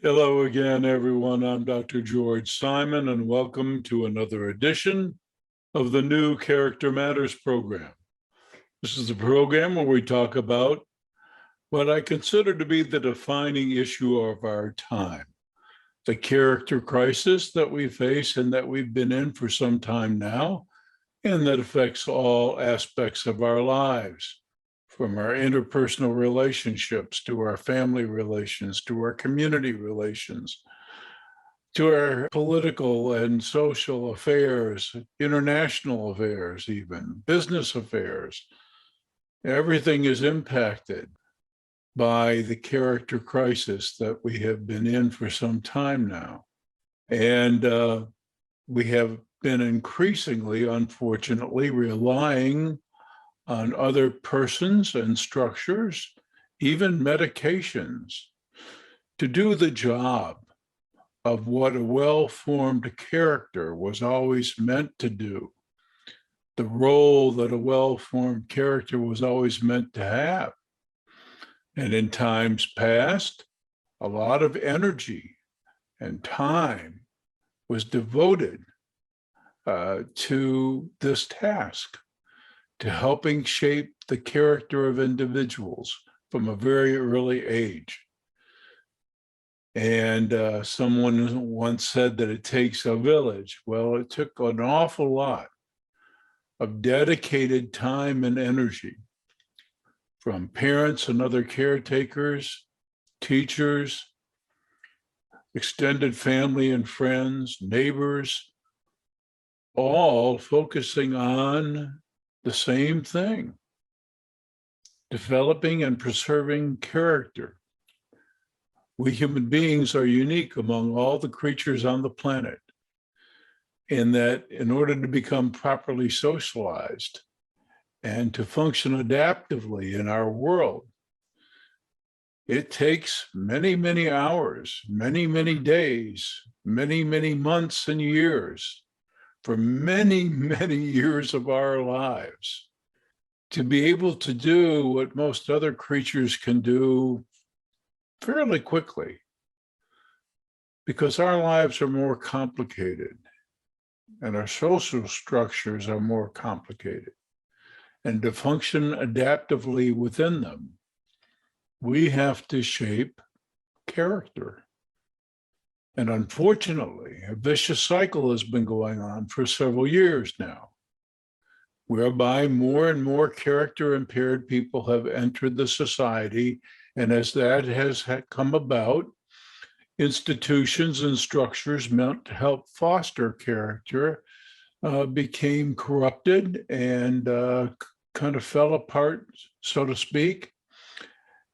Hello again, everyone. I'm Dr. George Simon, and welcome to another edition of the new Character Matters program. This is a program where we talk about what I consider to be the defining issue of our time, the character crisis that we face and that we've been in for some time now, and that affects all aspects of our lives, from our interpersonal relationships to our family relations, to our community relations, to our political and social affairs, international affairs, even business affairs. Everything is impacted by the character crisis that we have been in for some time now. And we have been increasingly, unfortunately, relying on other persons and structures, even medications, to do the job of what a well-formed character was always meant to do, the role that a well-formed character was always meant to have. And in times past, a lot of energy and time was devoted to this task, to helping shape the character of individuals from a very early age. And someone once said that it takes a village. Well, it took an awful lot of dedicated time and energy from parents and other caretakers, teachers, extended family and friends, neighbors, all focusing on the same thing, developing and preserving character. We human beings are unique among all the creatures on the planet, in that in order to become properly socialized and to function adaptively in our world, it takes many, many hours, many, many days, many, many months and years, for many, many years of our lives, to be able to do what most other creatures can do fairly quickly, because our lives are more complicated and our social structures are more complicated. And to function adaptively within them, we have to shape character. And unfortunately, a vicious cycle has been going on for several years now, whereby more and more character-impaired people have entered the society. And as that has come about, institutions and structures meant to help foster character became corrupted and kind of fell apart, so to speak.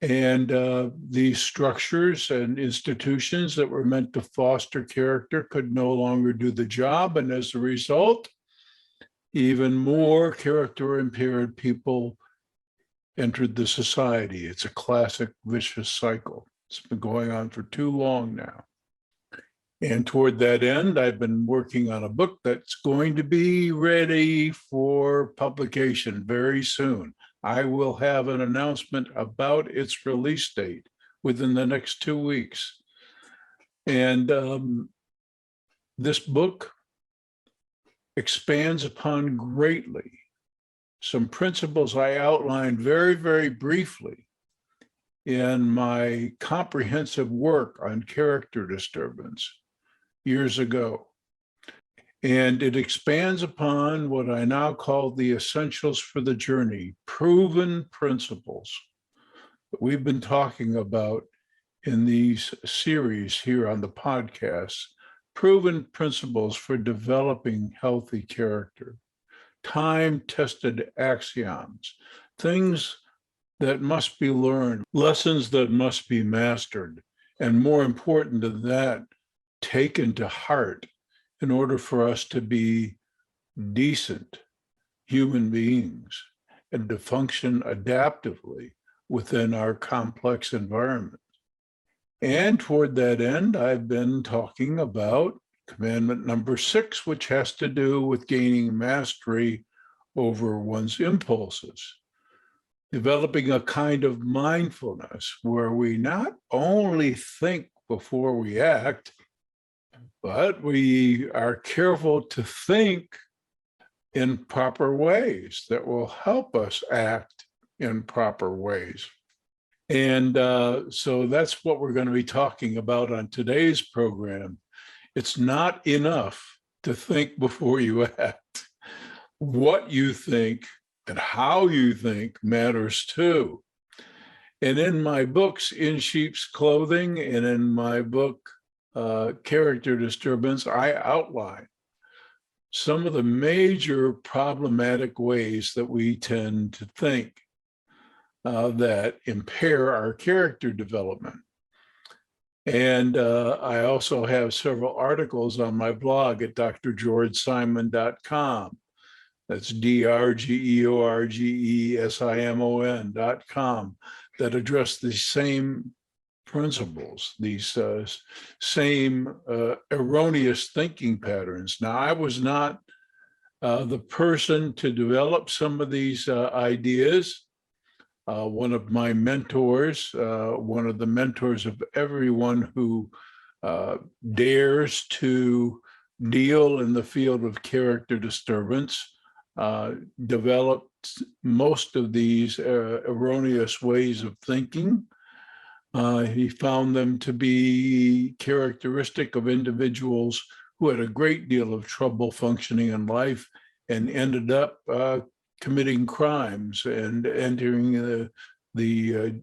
And these structures and institutions that were meant to foster character could no longer do the job. And as a result, even more character-impaired people entered the society. It's a classic vicious cycle. It's been going on for too long now. And toward that end, I've been working on a book that's going to be ready for publication very soon. I will have an announcement about its release date within the next 2 weeks. And this book expands upon greatly some principles I outlined very, very briefly in my comprehensive work on character disturbance years ago. And it expands upon what I now call the essentials for the journey, proven principles that we've been talking about in these series here on the podcast, proven principles for developing healthy character, time-tested axioms, things that must be learned, lessons that must be mastered, and more important than that, taken to heart in order for us to be decent human beings and to function adaptively within our complex environment. And toward that end, I've been talking about commandment number 6, which has to do with gaining mastery over one's impulses, developing a kind of mindfulness where we not only think before we act, but we are careful to think in proper ways that will help us act in proper ways. And so that's what we're going to be talking about on today's program. It's not enough to think before you act. What you think and how you think matters too. And in my books, In Sheep's Clothing, and in my book, Character Disturbance, I outline some of the major problematic ways that we tend to think that impair our character development. And I also have several articles on my blog at drgeorgesimon.com. That's drgeorgesimon.com, that address the same principles, these same erroneous thinking patterns. Now, I was not the person to develop some of these ideas. One of my mentors, one of the mentors of everyone who dares to deal in the field of character disturbance, developed most of these erroneous ways of thinking. He found them to be characteristic of individuals who had a great deal of trouble functioning in life and ended up committing crimes and entering the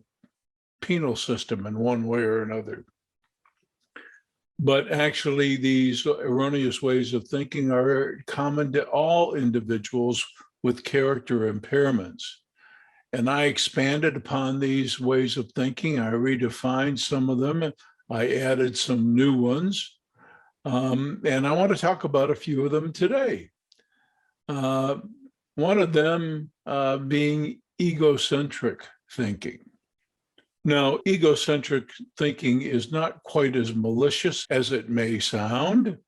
penal system in one way or another. But actually, these erroneous ways of thinking are common to all individuals with character impairments. And I expanded upon these ways of thinking. I redefined some of them. I added some new ones. And I want to talk about a few of them today. One of them being egocentric thinking. Now, egocentric thinking is not quite as malicious as it may sound.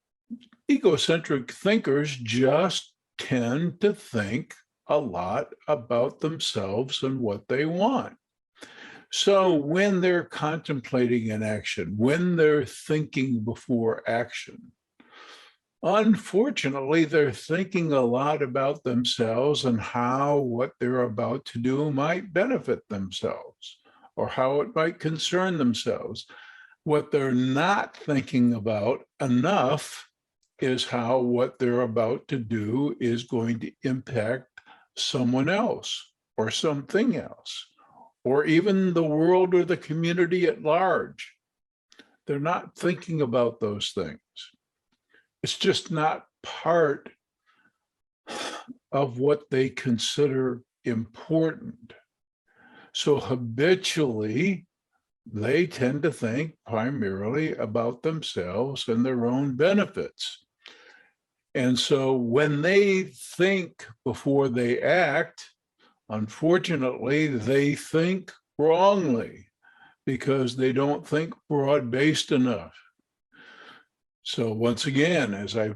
Egocentric thinkers just tend to think a lot about themselves and what they want. So when they're contemplating an action, when they're thinking before action, unfortunately, they're thinking a lot about themselves and how what they're about to do might benefit themselves, or how it might concern themselves. What they're not thinking about enough is how what they're about to do is going to impact someone else or something else, or even the world or the community at large. They're not thinking about those things. It's just not part of what they consider important. So habitually, they tend to think primarily about themselves and their own benefits. And so when they think before they act, unfortunately, they think wrongly because they don't think broad-based enough. So once again, as I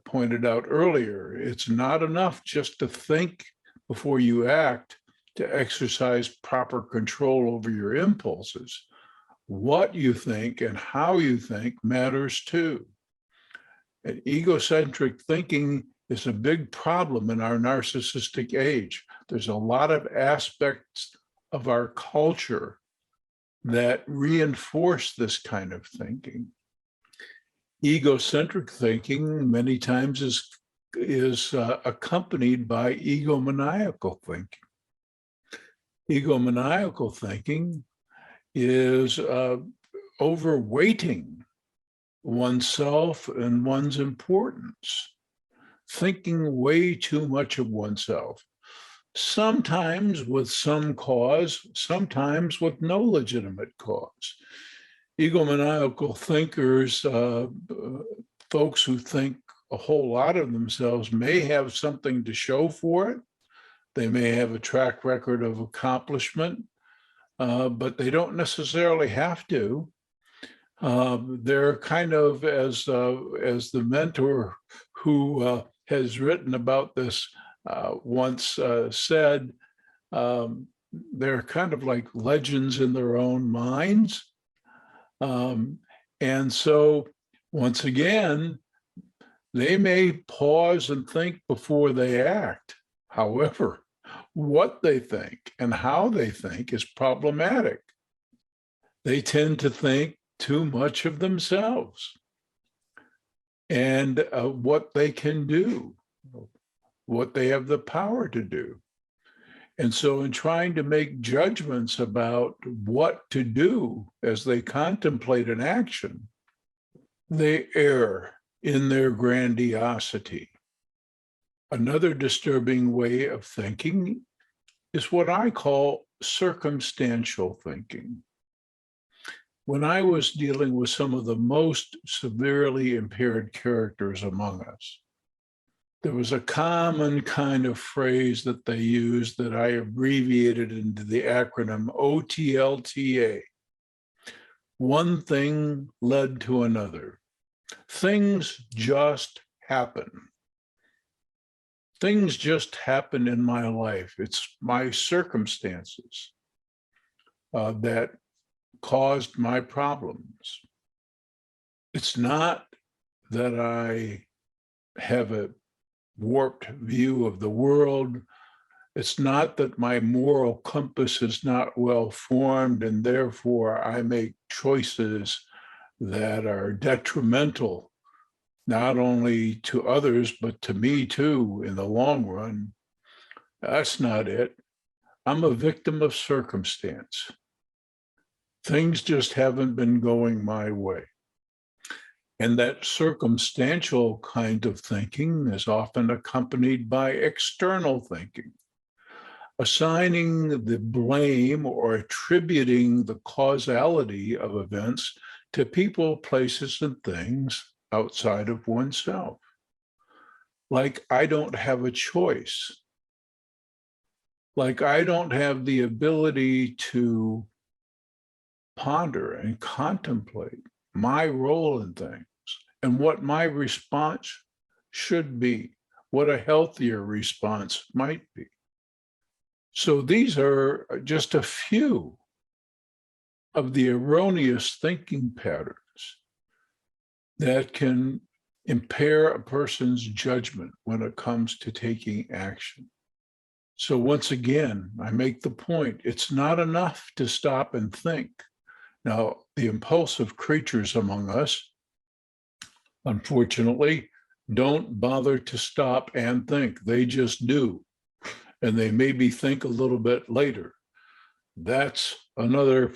pointed out earlier, it's not enough just to think before you act to exercise proper control over your impulses. What you think and how you think matters too. And egocentric thinking is a big problem in our narcissistic age. There's a lot of aspects of our culture that reinforce this kind of thinking. Egocentric thinking many times is accompanied by egomaniacal thinking. Egomaniacal thinking is overweighting oneself and one's importance, thinking way too much of oneself, sometimes with some cause, sometimes with no legitimate cause. Egomaniacal thinkers, folks who think a whole lot of themselves, may have something to show for it. They may have a track record of accomplishment, but they don't necessarily have to. They're kind of, as the mentor who has written about this once said, they're kind of like legends in their own minds. And so, once again, they may pause and think before they act. However, what they think and how they think is problematic. They tend to think too much of themselves and what they can do, what they have the power to do. And so in trying to make judgments about what to do as they contemplate an action, they err in their grandiosity. Another disturbing way of thinking is what I call circumstantial thinking. When I was dealing with some of the most severely impaired characters among us, there was a common kind of phrase that they used that I abbreviated into the acronym OTLTA. One thing led to another. Things just happen. Things just happen in my life. It's my circumstances that caused my problems. It's not that I have a warped view of the world. It's not that my moral compass is not well formed and therefore I make choices that are detrimental, not only to others, but to me too in the long run. That's not it. I'm a victim of circumstance. Things just haven't been going my way. And that circumstantial kind of thinking is often accompanied by external thinking, assigning the blame or attributing the causality of events to people, places, and things outside of oneself. Like I don't have a choice. Like I don't have the ability to ponder and contemplate my role in things and what my response should be, what a healthier response might be. So these are just a few of the erroneous thinking patterns that can impair a person's judgment when it comes to taking action. So once again, I make the point, it's not enough to stop and think. Now, the impulsive creatures among us, unfortunately, don't bother to stop and think. They just do. And they maybe think a little bit later. That's another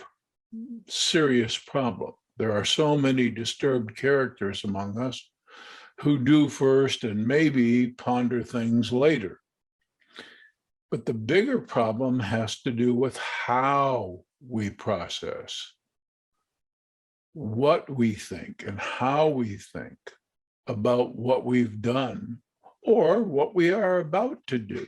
serious problem. There are so many disturbed characters among us who do first and maybe ponder things later. But the bigger problem has to do with how we process, what we think and how we think about what we've done or what we are about to do.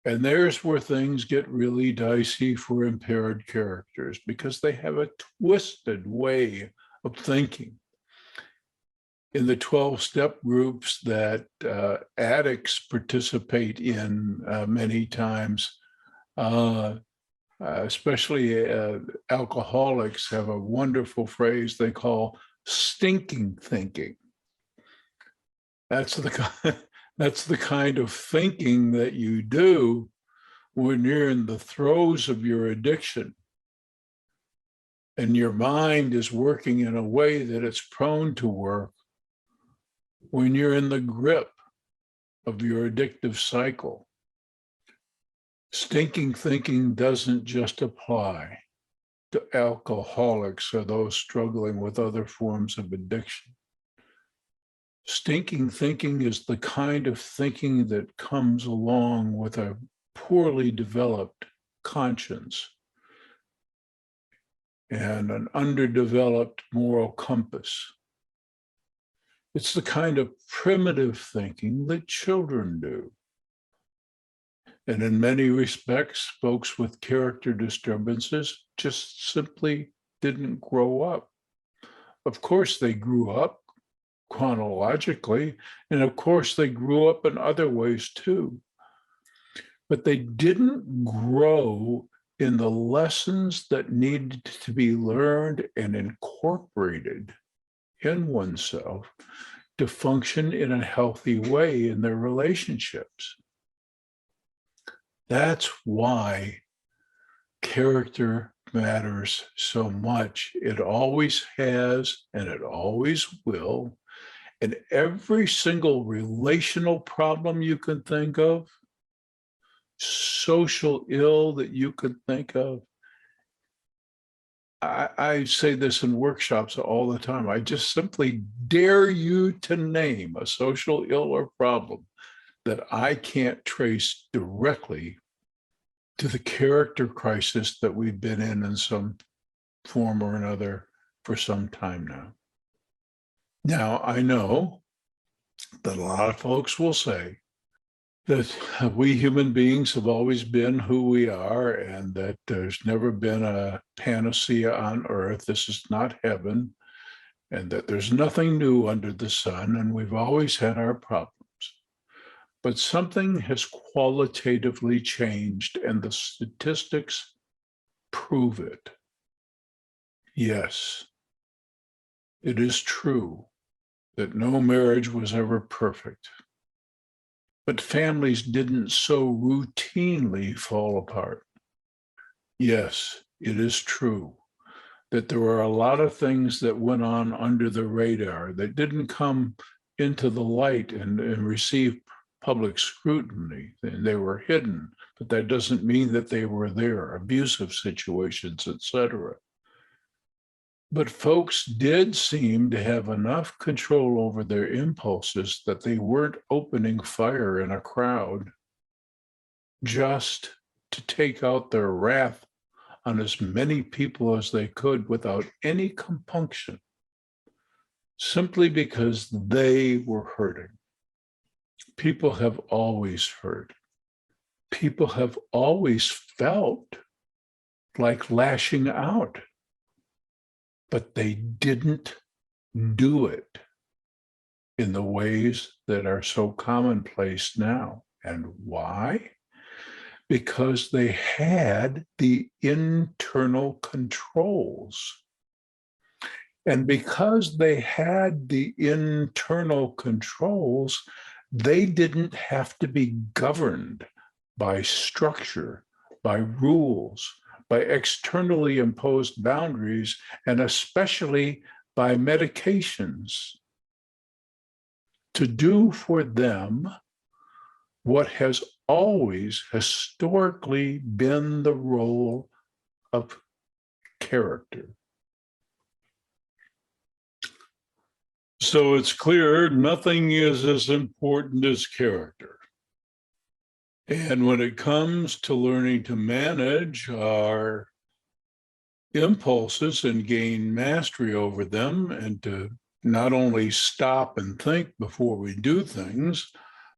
And there's where things get really dicey for impaired characters because they have a twisted way of thinking. In the 12-step groups that addicts participate in many times, especially alcoholics have a wonderful phrase they call stinking thinking. That's the kind of thinking that you do when you're in the throes of your addiction and your mind is working in a way that it's prone to work when you're in the grip of your addictive cycle. Stinking thinking doesn't just apply to alcoholics or those struggling with other forms of addiction. Stinking thinking is the kind of thinking that comes along with a poorly developed conscience and an underdeveloped moral compass. It's the kind of primitive thinking that children do. And in many respects, folks with character disturbances just simply didn't grow up. Of course, they grew up chronologically, and of course, they grew up in other ways too. But they didn't grow in the lessons that needed to be learned and incorporated in oneself to function in a healthy way in their relationships. That's why character matters so much. It always has, and it always will. And every single relational problem you can think of, social ill that you could think of, I say this in workshops all the time. I just simply dare you to name a social ill or problem that I can't trace directly to the character crisis that we've been in some form or another for some time now. Now, I know that a lot of folks will say that we human beings have always been who we are and that there's never been a panacea on earth. This is not heaven, and that there's nothing new under the sun, and we've always had our problems. But something has qualitatively changed, and the statistics prove it. Yes, it is true that no marriage was ever perfect, but families didn't so routinely fall apart. Yes, it is true that there were a lot of things that went on under the radar that didn't come into the light and receive public scrutiny. They were hidden, but that doesn't mean that they were there, abusive situations, etc. But folks did seem to have enough control over their impulses that they weren't opening fire in a crowd just to take out their wrath on as many people as they could without any compunction, simply because they were hurting. People have always hurt. People have always felt like lashing out, but they didn't do it in the ways that are so commonplace now. And why? Because they had the internal controls. And because they had the internal controls, they didn't have to be governed by structure, by rules, by externally imposed boundaries, and especially by medications to do for them what has always historically been the role of character. So it's clear nothing is as important as character. And when it comes to learning to manage our impulses and gain mastery over them, and to not only stop and think before we do things,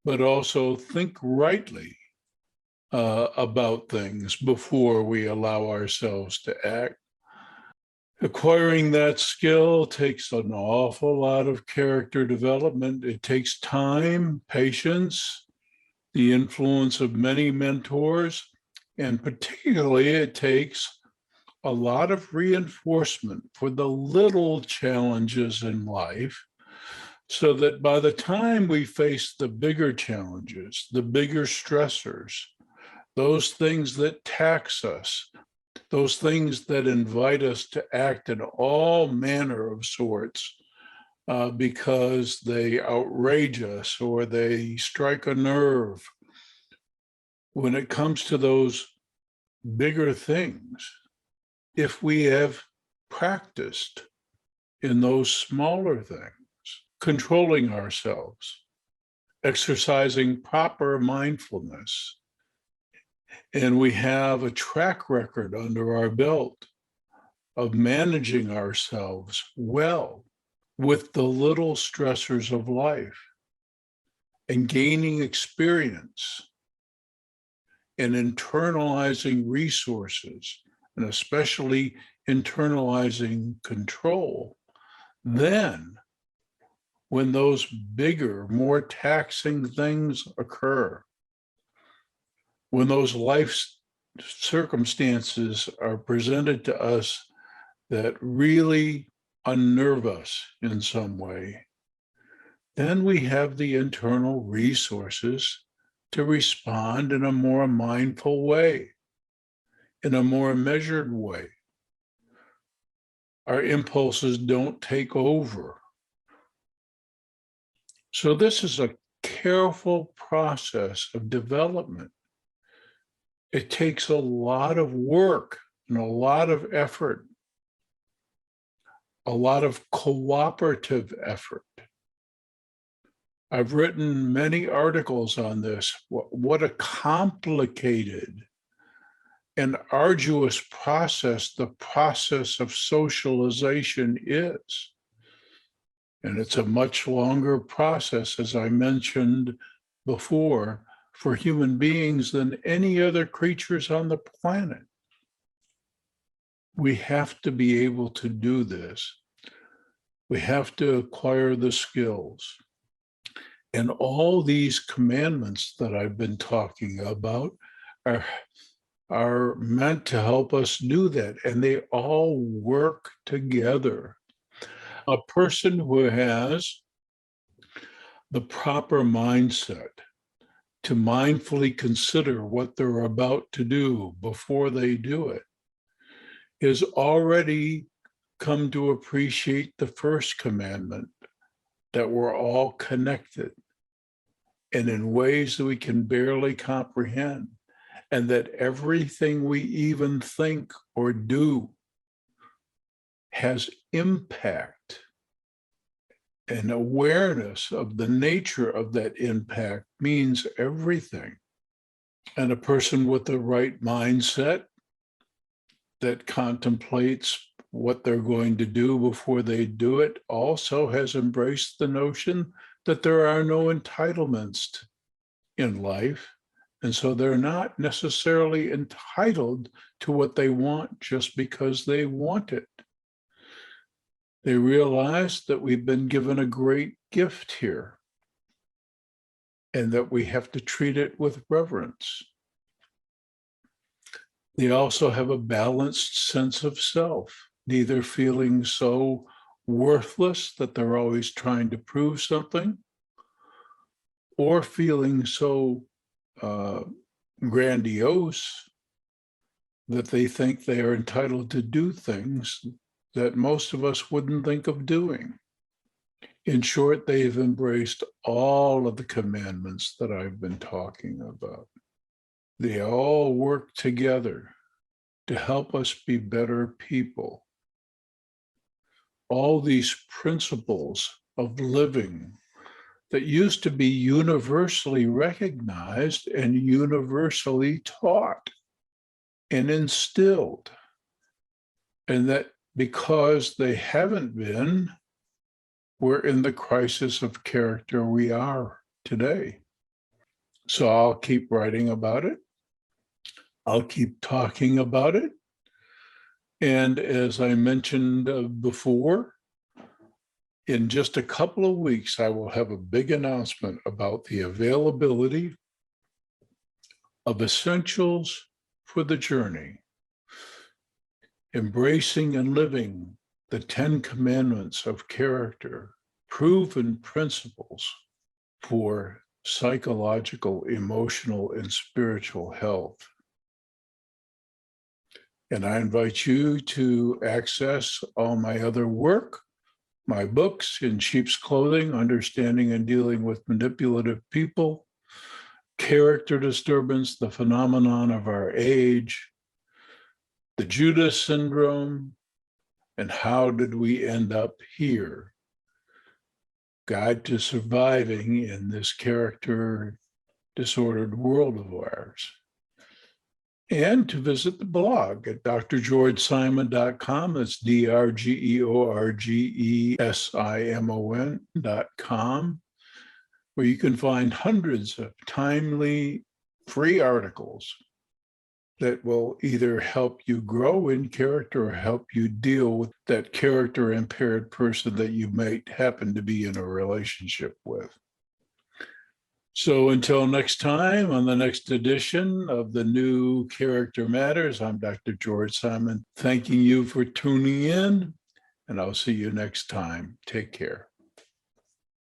but also think rightly about things before we allow ourselves to act. Acquiring that skill takes an awful lot of character development. It takes time, patience, the influence of many mentors, and particularly it takes a lot of reinforcement for the little challenges in life, so that by the time we face the bigger challenges, the bigger stressors, those things that tax us, those things that invite us to act in all manner of sorts because they outrage us or they strike a nerve. When it comes to those bigger things, if we have practiced in those smaller things, controlling ourselves, exercising proper mindfulness, and we have a track record under our belt of managing ourselves well with the little stressors of life and gaining experience and internalizing resources, and especially internalizing control, then when those bigger, more taxing things occur, when those life circumstances are presented to us that really unnerve us in some way, then we have the internal resources to respond in a more mindful way, in a more measured way. Our impulses don't take over. So this is a careful process of development. It takes a lot of work and a lot of effort, a lot of cooperative effort. I've written many articles on this. What a complicated and arduous process the process of socialization is. And it's a much longer process, as I mentioned before, for human beings than any other creatures on the planet. We have to be able to do this. We have to acquire the skills. And all these commandments that I've been talking about are meant to help us do that. And they all work together. A person who has the proper mindset to mindfully consider what they're about to do before they do it has already come to appreciate the first commandment, that we're all connected and in ways that we can barely comprehend, and that everything we even think or do has impact, and awareness of the nature of that impact means everything. And a person with the right mindset that contemplates what they're going to do before they do it also has embraced the notion that there are no entitlements in life. And so they're not necessarily entitled to what they want just because they want it. They realize that we've been given a great gift here and that we have to treat it with reverence. They also have a balanced sense of self, neither feeling so worthless that they're always trying to prove something, or feeling so grandiose that they think they are entitled to do things that most of us wouldn't think of doing. In short, they've embraced all of the commandments that I've been talking about. They all work together to help us be better people. All these principles of living that used to be universally recognized and universally taught and instilled, and that because they haven't been, we're in the crisis of character we are today. So I'll keep writing about it. I'll keep talking about it. And as I mentioned before, in just a couple of weeks, I will have a big announcement about the availability of essentials for the journey, embracing and living the 10 commandments of character, proven principles for psychological, emotional, and spiritual health. And I invite you to access all my other work, my books, In Sheep's Clothing, Understanding and Dealing with Manipulative People, Character Disturbance, the Phenomenon of Our Age, the Judas Syndrome, and How Did We End Up Here? Guide to Surviving in This Character Disordered World of Ours. And to visit the blog at drgeorgesimon.com. That's drgeorgesimon.com, where you can find hundreds of timely, free articles that will either help you grow in character or help you deal with that character impaired person that you might happen to be in a relationship with. So until next time, on the next edition of the new Character Matters, I'm Dr. George Simon, thanking you for tuning in, and I'll see you next time. Take care.